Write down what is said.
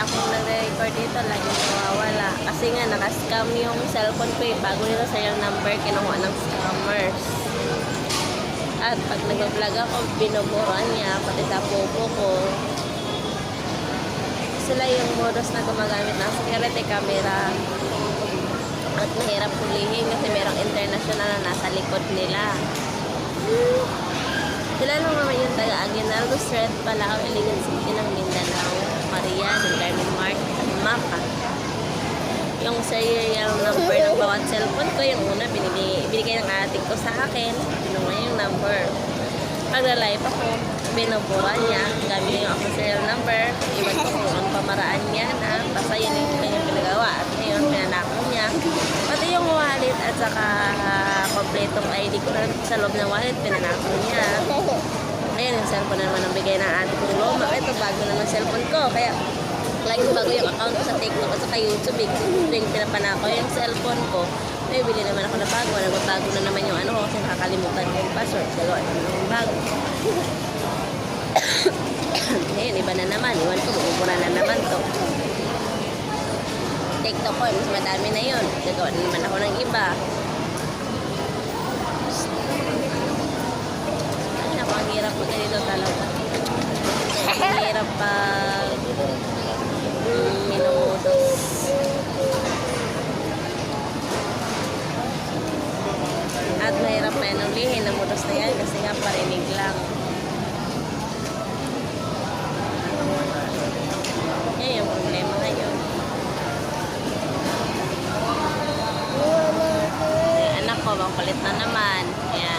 akong nag-record dito, lagi nawawala. Kasi nga, nakascam yung cellphone ko eh. Bago nito serial number, kinuha ng scammers. At pag nag-vlog ako, binuburan niya, pati sa popo ko. Sila yung modus na gumagamit ng security camera. At mahirap hulihin kasi merong international na nasa likod nila. Sila lang naman yung taga Aguinaldo Street, Palao, Iligan City ng Mindanao, Maria, del Carmen Mart, at Maka. Yung serial number ng bawat cellphone ko, yung una binigay ng ating ko sa akin, yung yung number. Pag na-live ako, binubura niya, gamit niya yung akong serial number, iwan ko kung ang pamaraan niya na, basta yun yung kanyang pinagawa. At ngayon, pinanako niya. Pati yung wallet at saka kompletong ID ko na sa loob ng wallet, pinanako niya. Ayun, yung cellphone na naman ang bigay ng ating kong loma. Ito, bago naman cellphone ko. Kaya, laging bago yung account ko sa TikTok at saka YouTube. Yung pinapanako yung cellphone ko. May bili naman ako na bago. Nagbabago na naman yung ano ko kasi nakakalimutan ko yung password. Gagawa naman yung bago. Ngayon, iba na naman. Iwan ko, bumubura na naman to. TikTok ko, mas madami na yun. Gagawa na naman ako ng iba. Ay, naku, ang hirap po dito talaga. Ang hirap pag minudos. At mahirap pa yan ulihin ang modus na yan kasi nga parinig lang. Yan yung problema ngayon. Ay, anak ko, bang kulit na naman. Ayan.